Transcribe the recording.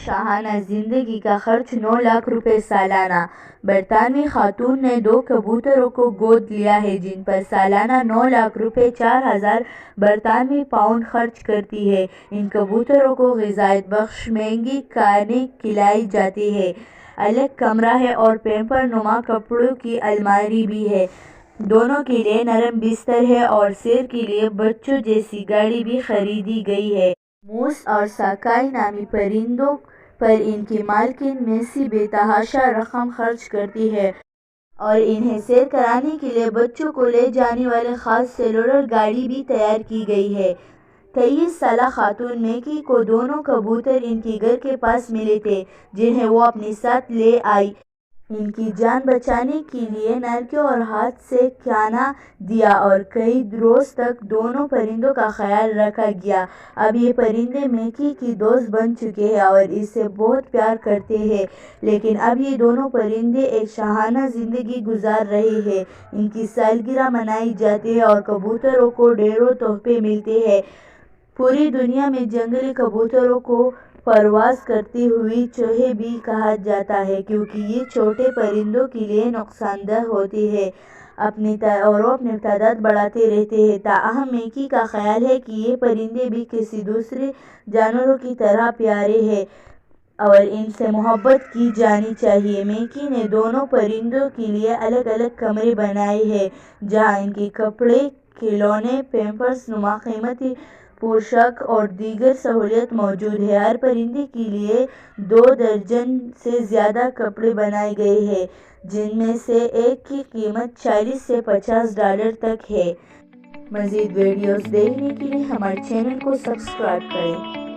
شاہانہ زندگی کا خرچ 9 لاکھ روپے سالانہ۔ برطانوی خاتون نے 2 کبوتروں کو گود لیا ہے جن پر سالانہ 9 لاکھ روپے 4,000 برطانوی پاؤنڈ خرچ کرتی ہے۔ ان کبوتروں کو غذائیت بخش مہنگی کھانے کھلائی جاتی ہے۔ الگ کمرہ ہے اور پیپر نما کپڑوں کی الماری بھی ہے۔ دونوں کے لیے نرم بستر ہے اور سیر کے لیے بچوں جیسی گاڑی بھی خریدی گئی ہے۔ موس اور ساکائی نامی پرندوں پر ان کی مالکن میسی بے تحاشا رقم خرچ کرتی ہے اور انہیں سیر کرانے کے لیے بچوں کو لے جانے والی خاص سیلولر گاڑی بھی تیار کی گئی ہے۔ 23 سالہ خاتون میکی کو دونوں کبوتر ان کے گھر کے پاس ملے تھے جنہیں وہ اپنے ساتھ لے آئی۔ ان کی جان بچانے کے لیے نلکے اور ہاتھ سے کھانا دیا اور کئی روز تک دونوں پرندوں کا خیال رکھا گیا۔ اب یہ پرندے میکی کی دوست بن چکے ہیں اور اس سے بہت پیار کرتے ہیں، لیکن اب یہ دونوں پرندے ایک شاہانہ زندگی گزار رہے ہیں۔ ان کی سالگرہ منائی جاتی ہے اور کبوتروں کو ڈھیروں تحفے ملتے ہیں۔ پوری دنیا میں جنگلی کبوتروں کو پرواز کرتے ہوئے چوہے بھی کہا جاتا ہے کیونکہ یہ چھوٹے پرندوں کے لیے نقصان دہ ہوتے ہیں اور وہ اپنی تعداد بڑھاتے رہتے ہیں۔ تاہم میکی کا خیال ہے کہ یہ پرندے بھی کسی دوسرے جانوروں کی طرح پیارے ہیں اور ان سے محبت کی جانی چاہیے۔ میکی نے دونوں پرندوں کے لیے الگ الگ کمرے بنائے ہیں جہاں ان کے کپڑے، کھلونے، پیمپرس نما قیمتی پوشاک اور دیگر سہولیات موجود ہیں۔ ہر پرندے کے لیے 2 درجن سے زیادہ کپڑے بنائے گئے ہیں جن میں سے ایک کی قیمت $40 سے $50 تک ہے۔ مزید ویڈیوز دیکھنے کے لیے ہمارے چینل کو سبسکرائب کریں۔